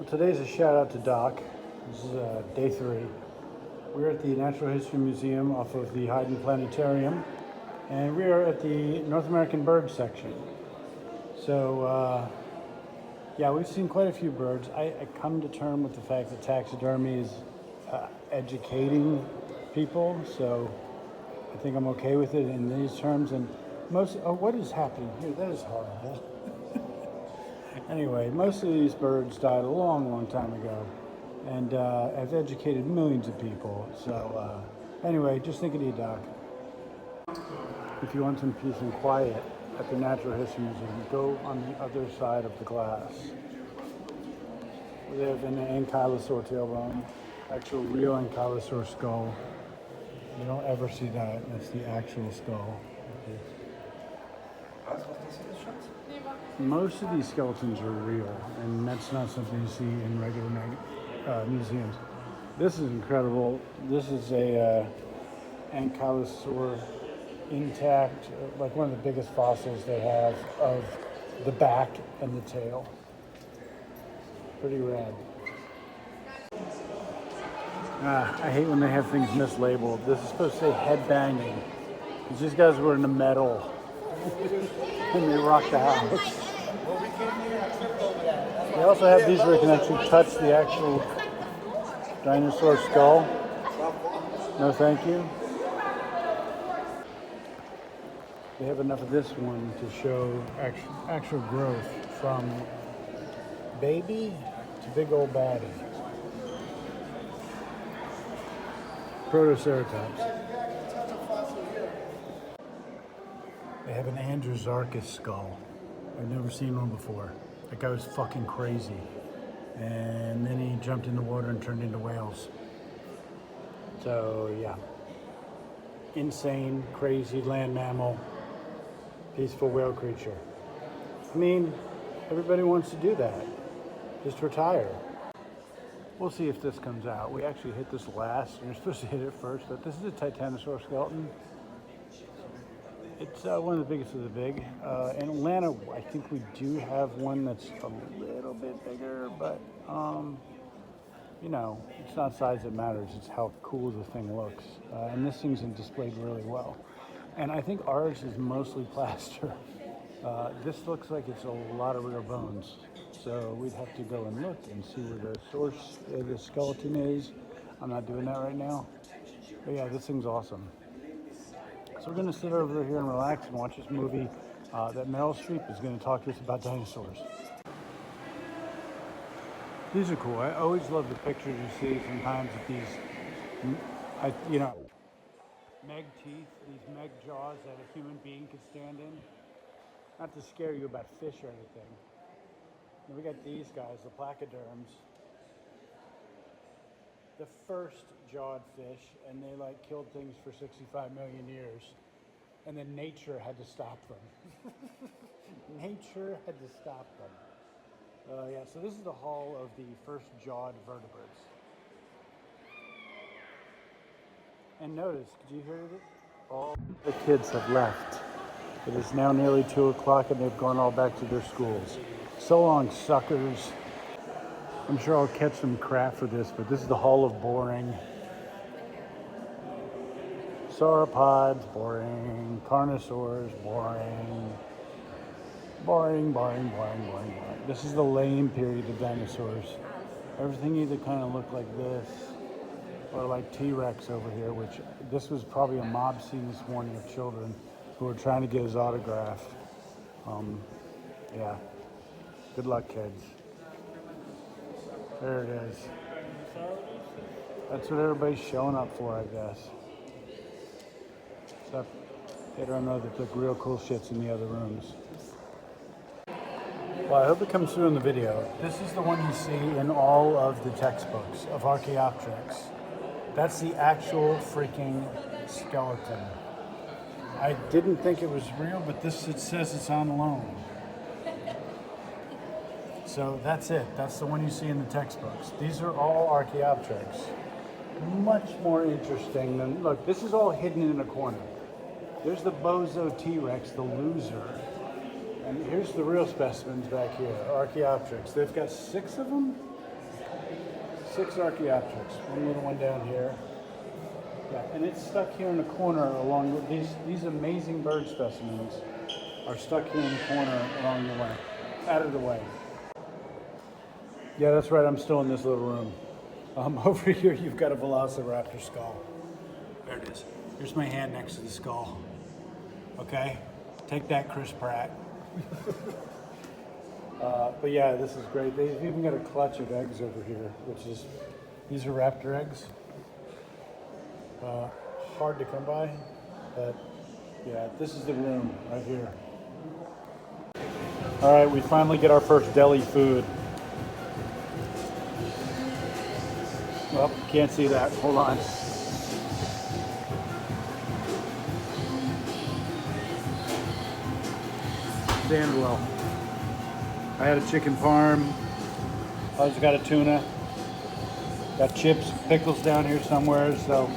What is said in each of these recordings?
Well, today's a shout out to Doc. This is day 3. We're at the Natural History Museum off of the Hayden Planetarium, and we are at the North American bird section. So, yeah, we've seen quite a few birds. I come to terms with the fact that taxidermy is educating people, so I think I'm okay with it in these terms. And what is happening here? That is horrible. Anyway, most of these birds died a long time ago, and have educated millions of people. So, anyway, just think of you, Doc. If you want some peace and quiet at the Natural History Museum, go on the other side of the glass. They have an ankylosaur tailbone, actual real ankylosaur skull. You don't ever see that. That's the actual skull. Most of these skeletons are real, and that's not something you see in regular museums. This is incredible. This is a ankylosaur intact, like one of the biggest fossils they have of the back and the tail. Pretty rad. I hate when they have things mislabeled. This is supposed to say headbanging, because these guys were into metal and they rocked the house. They also have these where you can actually touch the actual dinosaur skull. No, thank you. They have enough of this one to show actual growth from baby to big old baddie. Protoceratops. They have an Andrewsarchus skull. I've never seen one before. That guy was fucking crazy. And then he jumped in the water and turned into whales. So, yeah. Insane, crazy land mammal, peaceful whale creature. I mean, everybody wants to do that. Just retire. We'll see if this comes out. We actually hit this last. You're supposed to hit it first, but this is a Titanosaur skeleton. It's one of the biggest of the big. In Atlanta, I think we do have one that's a little bit bigger, but you know, it's not size that matters. It's how cool the thing looks. And this thing's displayed really well. And I think ours is mostly plaster. This looks like it's a lot of real bones. So we'd have to go and look and see where the source of the skeleton is. I'm not doing that right now. But yeah, this thing's awesome. So we're going to sit over here and relax and watch this movie that Meryl Streep is going to talk to us about dinosaurs. These are cool. I always love the pictures you see sometimes of these, meg teeth, these meg jaws that a human being could stand in. Not to scare you about fish or anything. And we got these guys, the placoderms. The first jawed fish, and they killed things for 65 million years, and then nature had to stop them. Nature had to stop them. Yeah, so this is the hall of the first jawed vertebrates. And notice, did you hear it? All the kids have left. It is now nearly 2 o'clock, and they've gone all back to their schools. So long, suckers. I'm sure I'll catch some crap for this, but this is the Hall of Boring. Sauropods, boring. Carnosaurs, boring. Boring. This is the lame period of dinosaurs. Everything either kind of looked like this, or like T-Rex over here, which this was probably a mob scene this morning of children who were trying to get his autograph. Yeah. Good luck, kids. There it is. That's what everybody's showing up for, I guess. Except they don't know that the real cool shit's in the other rooms. Well, I hope it comes through in the video. This is the one you see in all of the textbooks of Archaeopteryx. That's the actual freaking skeleton. I didn't think it was real, but it says it's on loan. So that's it. That's the one you see in the textbooks. These are all Archaeopteryx. Much more interesting than, look, this is all hidden in a corner. There's the bozo T-Rex, the loser. And here's the real specimens back here, Archaeopteryx. They've got 6 of them? 6 Archaeopteryx. One little one down here. Yeah, and it's stuck here in the corner along with these amazing bird specimens are stuck here in the corner along the way, out of the way. Yeah, that's right. I'm still in this little room. Over here, you've got a Velociraptor skull. There it is. Here's my hand next to the skull. Okay, take that, Chris Pratt. But yeah, this is great. They've even got a clutch of eggs over here, these are raptor eggs. Hard to come by, but yeah, this is the room right here. All right, we finally get our first deli food. Well, can't see that. Hold on. Sandwell. I had a chicken parm. I also got a tuna. Got chips, pickles down here somewhere. So,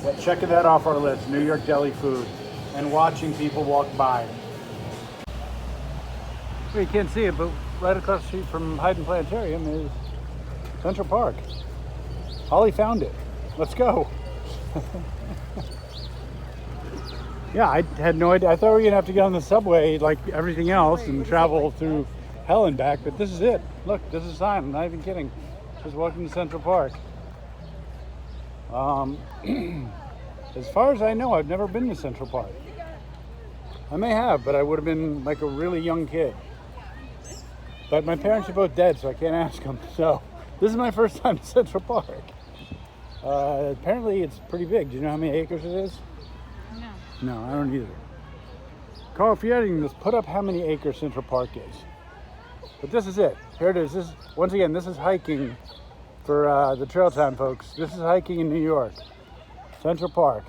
but checking that off our list. New York deli food, and watching people walk by. Well, you can't see it, but right across the street from Hayden Planetarium is Central Park. Holly found it. Let's go. Yeah, I had no idea. I thought we were gonna have to get on the subway like everything else and travel through hell and back, but this is it. Look, this is a sign. I'm not even kidding. Just welcome to Central Park. As far as I know, I've never been to Central Park. I may have, but I would have been like a really young kid. But my parents are both dead, so I can't ask them. So this is my first time in Central Park. Apparently it's pretty big. Do you know how many acres it is? No. No, I don't either. Carl, if you're editing this, put up how many acres Central Park is. But this is it. Here it is. Once again, this is hiking for the Trail Time folks. This is hiking in New York. Central Park.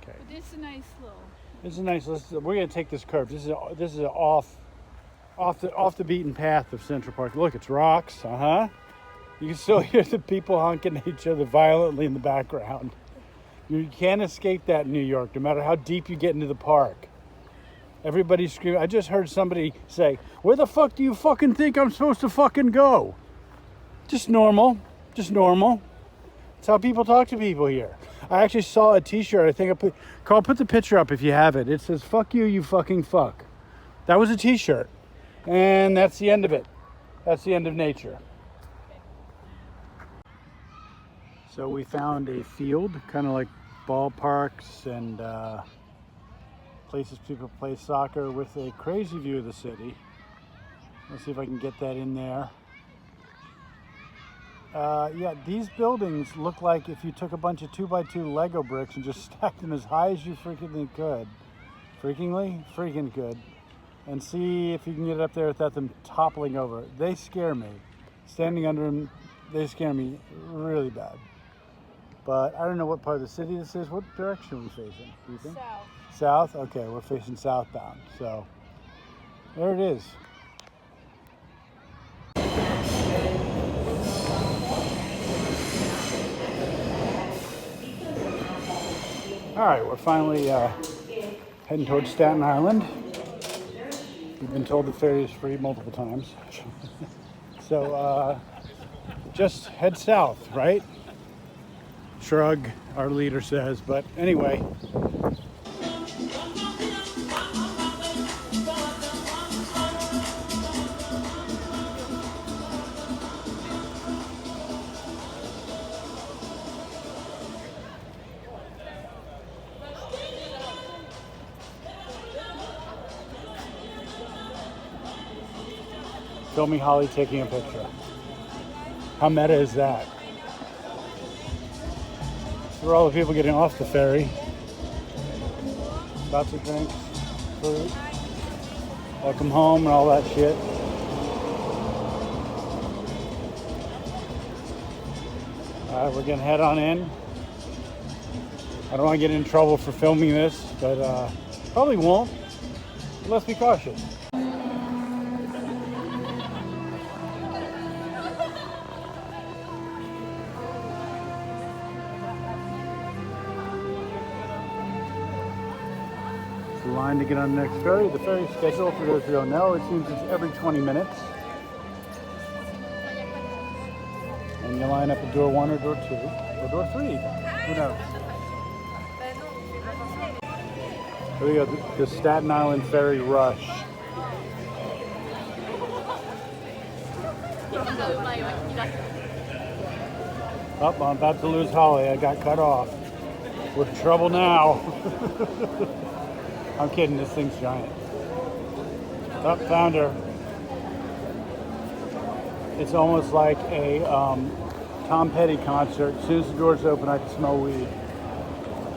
Okay. But it's a nice little. This is nice. We're gonna take this curve. This is an off the beaten path of Central Park. Look, it's rocks. You can still hear the people honking at each other violently in the background. You can't escape that in New York, no matter how deep you get into the park. Everybody's screaming. I just heard somebody say, "Where the fuck do you fucking think I'm supposed to fucking go?" Just normal. Just normal. That's how people talk to people here. I actually saw a t-shirt. I think Carl, put the picture up if you have it. It says, "Fuck you, you fucking fuck." That was a t-shirt. And that's the end of it. That's the end of nature. So we found a field, kind of like ballparks and places people play soccer, with a crazy view of the city. Let's see if I can get that in there. Yeah, these buildings look like if you took a bunch of 2x2 Lego bricks and just stacked them as high as you freaking could. Freaking could. And see if you can get up there without them toppling over. They scare me. Standing under them, they scare me really bad. But I don't know what part of the city this is. What direction are we facing, do you think? South. South? Okay, we're facing southbound. So, there it is. All right, we're finally heading towards Staten Island. We've been told the ferry is free multiple times. So, just head south, right? Shrug, our leader says, but anyway. Filming Holly taking a picture. How meta is that? For all the people getting off the ferry. Lots of drinks, food, welcome home and all that shit. Alright, we're gonna head on in. I don't want to get in trouble for filming this, but probably won't. But let's be cautious. Line to get on the next ferry. The ferry schedule, for those who don't know, it seems it's every 20 minutes. And you line up at door 1 or door 2 or door 3 even. Who knows? Here we go, the Staten Island Ferry Rush. Oh, I'm about to lose Holly. I got cut off. We're in trouble now. I'm kidding, this thing's giant. Oh, found her. It's almost like a Tom Petty concert. As soon as the doors open, I can smell weed.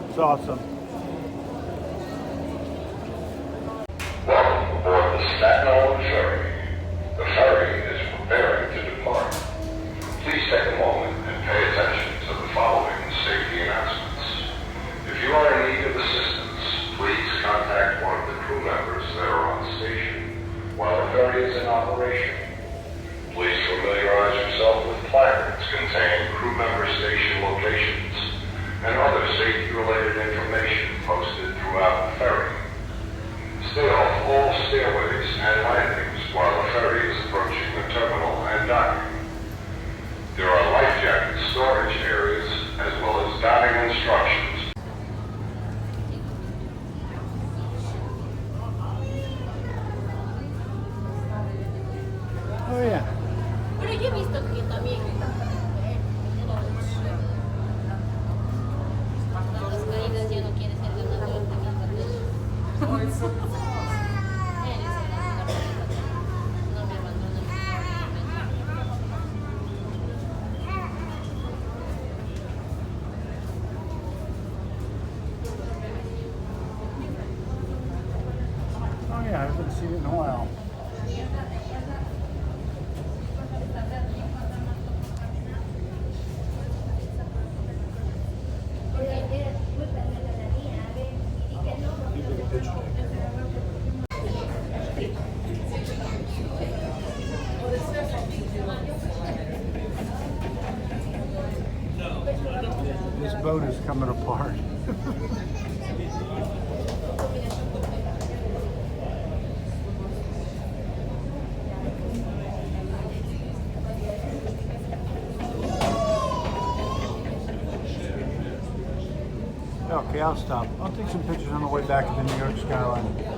It's awesome. Welcome aboard the Staten Island Ferry. The ferry is preparing to depart. Please take a moment and pay attention to the following safety announcements. If you are in need of assistance, please contact one of the crew members that are on station while the ferry is in operation. Please familiarize yourself with placards containing crew member station locations and other safety-related information posted throughout the ferry. Stay off all stairways and landings while the ferry is approaching the terminal and docking. There are life jacket storage areas as well as dining instructions. Oh yeah. Pero yo he visto que también con las caídas ya no quiere ser ganador de mis batallas. Él es el ganador. No me abandona. Oh yeah, I haven't seen it in a while. This boat is coming apart. Okay, I'll stop. I'll take some pictures on the way back to the New York skyline.